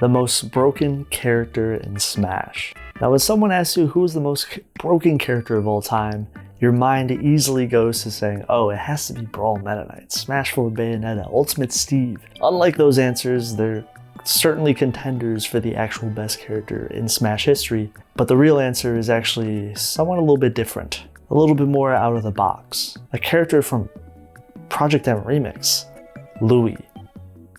the most broken character in Smash. Now when someone asks you who's the most broken character of all time, your mind easily goes to saying, oh, it has to be Brawl Meta Knight, Smash 4 Bayonetta, Ultimate Steve. Unlike those answers, they're certainly contenders for the actual best character in Smash history, but the real answer is actually somewhat a little bit different, a little bit more out of the box. A character from Project M Remix, Louie.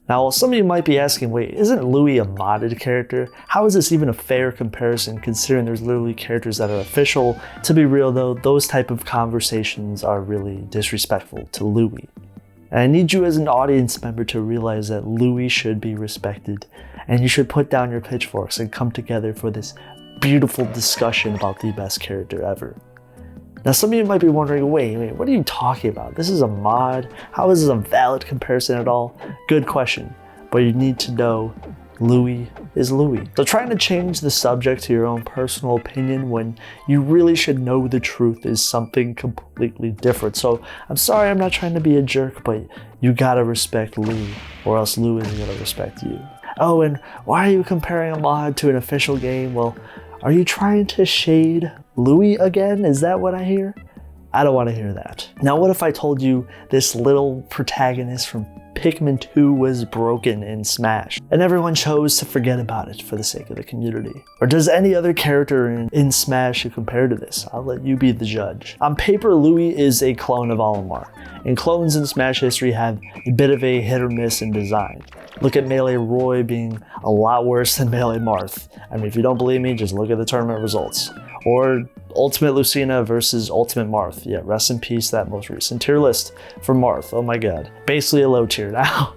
Now, some of you might be asking, wait, isn't Louie a modded character? How is this even a fair comparison considering there's literally characters that are official? To be real though, those type of conversations are really disrespectful to Louie. And I need you as an audience member to realize that Louie should be respected, and you should put down your pitchforks and come together for this beautiful discussion about the best character ever. Now some of you might be wondering, wait, what are you talking about? This is a mod. How is this a valid comparison at all? Good question, but you need to know Louie is Louie. So trying to change the subject to your own personal opinion when you really should know the truth is something completely different. So I'm sorry, I'm not trying to be a jerk, but you gotta respect Louie or else Louie isn't gonna respect you. Oh, and why are you comparing a mod to an official game? Well, are you trying to shade Louie again? Is that what I hear? I don't want to hear that. Now what if I told you this little protagonist from Pikmin 2 was broken in Smash, and everyone chose to forget about it for the sake of the community? Or does any other character in Smash compare to this? I'll let you be the judge. On paper, Louie is a clone of Olimar, and clones in Smash history have a bit of a hit or miss in design. Look at Melee Roy being a lot worse than Melee Marth. I mean, if you don't believe me, just look at the tournament results. Or Ultimate Lucina versus Ultimate Marth. Yeah, rest in peace, that most recent tier list for Marth. Oh my god. Basically a low tier now.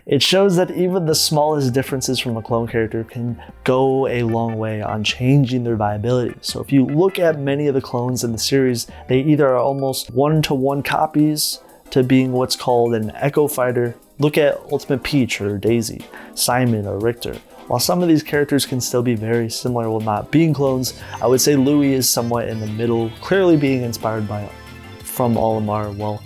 It shows that even the smallest differences from a clone character can go a long way on changing their viability. So if you look at many of the clones in the series, they either are almost one-to-one copies to being what's called an Echo Fighter. Look at Ultimate Peach or Daisy, Simon or Richter. While some of these characters can still be very similar while not being clones, I would say Louie is somewhat in the middle, clearly being inspired from Olimar while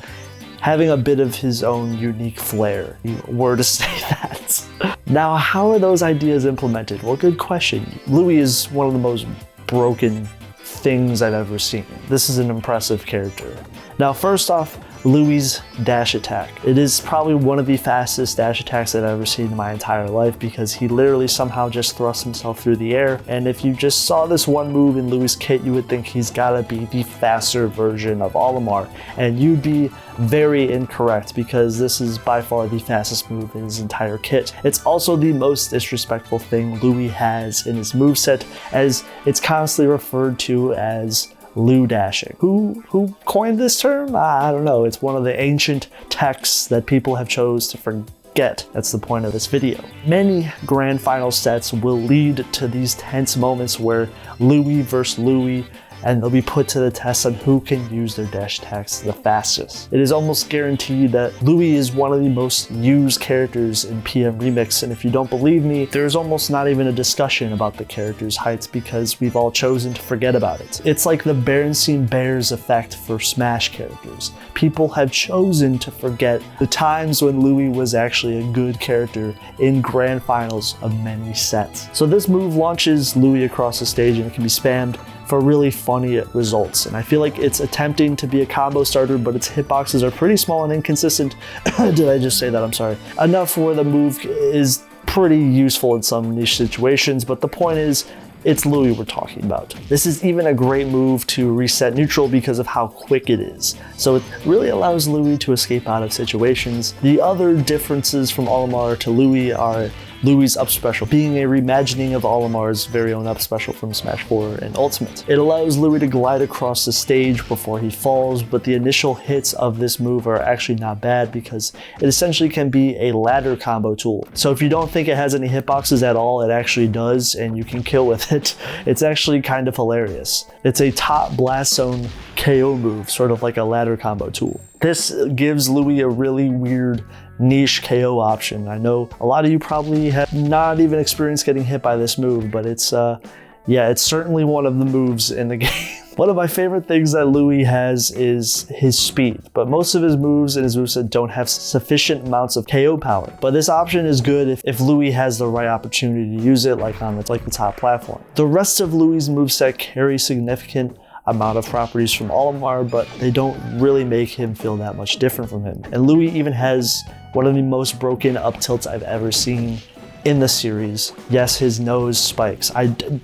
having a bit of his own unique flair, if you were to say that. Now, how are those ideas implemented? Well, good question. Louie is one of the most broken things I've ever seen. This is an impressive character. Now, first off, Louie's dash attack. It is probably one of the fastest dash attacks I've ever seen in my entire life because he literally somehow just thrusts himself through the air. And if you just saw this one move in Louie's kit, you would think he's gotta be the faster version of Olimar. And you'd be very incorrect because this is by far the fastest move in his entire kit. It's also the most disrespectful thing Louie has in his moveset, as it's constantly referred to as Lou dashing. Who coined this term? I don't know. It's one of the ancient texts that people have chose to forget. That's the point of this video. Many grand final sets will lead to these tense moments where Louie versus Louie, and they'll be put to the test on who can use their dash attacks the fastest. It is almost guaranteed that Louie is one of the most used characters in PM Remix, and if you don't believe me, there's almost not even a discussion about the character's heights because we've all chosen to forget about it. It's like the Berenstain Bears effect for Smash characters. People have chosen to forget the times when Louie was actually a good character in grand finals of many sets. So this move launches Louie across the stage and it can be spammed for really funny results. And I feel like it's attempting to be a combo starter, but its hitboxes are pretty small and inconsistent. Did I just say that? I'm sorry. Enough where the move is pretty useful in some niche situations, but the point is, it's Louie we're talking about. This is even a great move to reset neutral because of how quick it is. So it really allows Louie to escape out of situations. The other differences from Olimar to Louie are Louie's up special, being a reimagining of Olimar's very own up special from Smash 4 and Ultimate. It allows Louie to glide across the stage before he falls, but the initial hits of this move are actually not bad because it essentially can be a ladder combo tool. So if you don't think it has any hitboxes at all, it actually does, and you can kill with it. It's actually kind of hilarious. It's a top blast zone KO move, sort of like a ladder combo tool. This gives Louie a really weird niche KO option. I know a lot of you probably have not even experienced getting hit by this move, but it's yeah, it's certainly one of the moves in the game. One of my favorite things that Louie has is his speed, but most of his moves in his moveset don't have sufficient amounts of KO power. But this option is good if Louie has the right opportunity to use it, like on the top platform. The rest of Louie's moveset carry significant amount of properties from Olimar, but they don't really make him feel that much different from him. And Louie even has one of the most broken up tilts I've ever seen in the series. Yes, his nose spikes.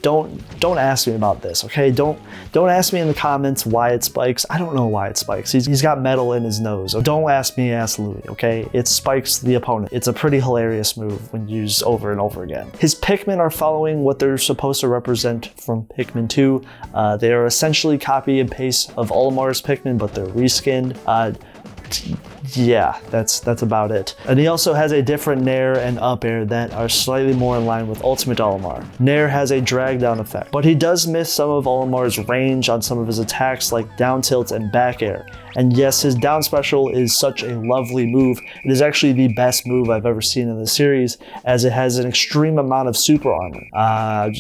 Don't ask me about this, okay? Don't ask me in the comments why it spikes. I don't know why it spikes. He's got metal in his nose. Don't ask me, ask Louie, okay? It spikes the opponent. It's a pretty hilarious move when used over and over again. His Pikmin are following what they're supposed to represent from Pikmin 2. They are essentially copy and paste of Olimar's Pikmin, but they're reskinned. Yeah, that's about it. And he also has a different Nair and up air that are slightly more in line with Ultimate Olimar. Nair has a drag down effect, but he does miss some of Olimar's range on some of his attacks like down tilt and back air. And yes, his down special is such a lovely move. It is actually the best move I've ever seen in the series, as it has an extreme amount of super armor. I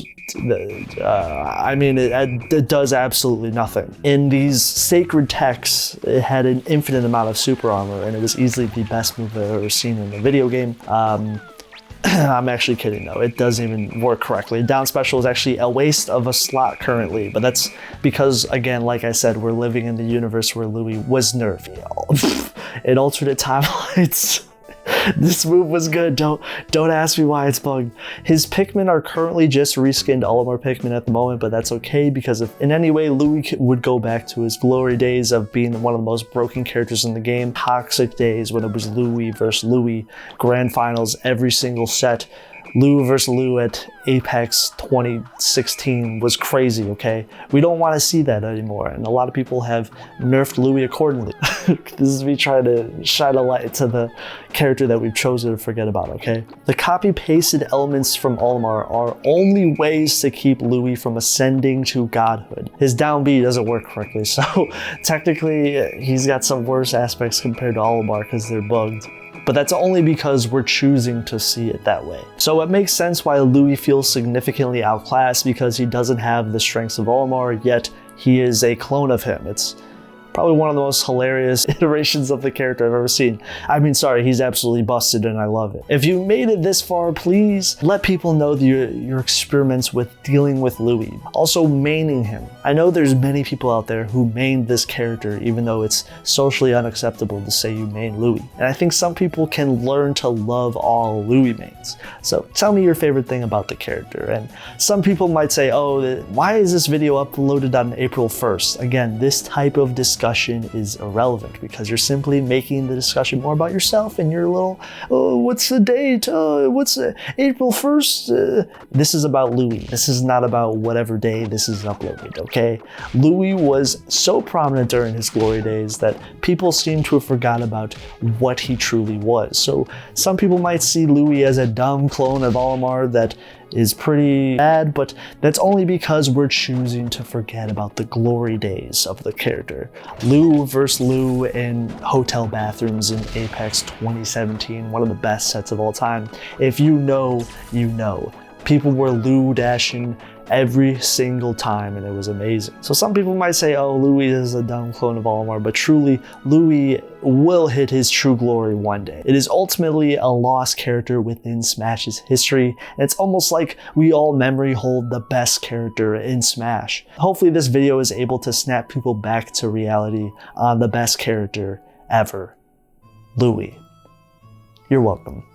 mean, it does absolutely nothing. In these sacred texts, it had an infinite amount of super armor, and it was easily the best move I've ever seen in a video game. I'm actually kidding though, it doesn't even work correctly. Down special is actually a waste of a slot currently, but that's because, again, like I said, we're living in the universe where Louie was nerfy. In alternate timelines, this move was good. Don't ask me why it's bugged. His Pikmin are currently just reskinned Olimar Pikmin at the moment, but that's okay, because if in any way Louie would go back to his glory days of being one of the most broken characters in the game, toxic days when it was Louie versus Louie, grand finals every single set, Lou versus Lou at Apex 2016 was crazy, okay? We don't want to see that anymore, and a lot of people have nerfed Louie accordingly. This is me trying to shine a light to the character that we've chosen to forget about, okay? The copy-pasted elements from Olimar are only ways to keep Louie from ascending to godhood. His down B doesn't work correctly, so technically he's got some worse aspects compared to Olimar because they're bugged. But that's only because we're choosing to see it that way. So it makes sense why Louie feels significantly outclassed, because he doesn't have the strengths of Olimar, yet he is a clone of him. It's probably one of the most hilarious iterations of the character I've ever seen. I mean, sorry, he's absolutely busted and I love it. If you made it this far, please let people know your experiments with dealing with Louie. Also, maining him. I know there's many people out there who main this character, even though it's socially unacceptable to say you main Louie. And I think some people can learn to love all Louie mains. So tell me your favorite thing about the character. And some people might say, oh, why is this video uploaded on April 1st? Again, this type of discussion is irrelevant, because you're simply making the discussion more about yourself and your little, oh, what's the date? What's April 1st? This is about Louie. This is not about whatever day this is uploaded, okay? Louie was so prominent during his glory days that people seem to have forgot about what he truly was. So some people might see Louie as a dumb clone of Olimar that is pretty bad, but that's only because we're choosing to forget about the glory days of the character. Lou versus Lou in hotel bathrooms in Apex 2017, one of the best sets of all time. If you know, you know. People were Lou dashing every single time, and it was amazing. So some people might say, oh, Louie is a dumb clone of Olimar, but truly, Louie will hit his true glory one day. It is ultimately a lost character within Smash's history, and it's almost like we all memory hold the best character in Smash. Hopefully this video is able to snap people back to reality on the best character ever, Louie. You're welcome.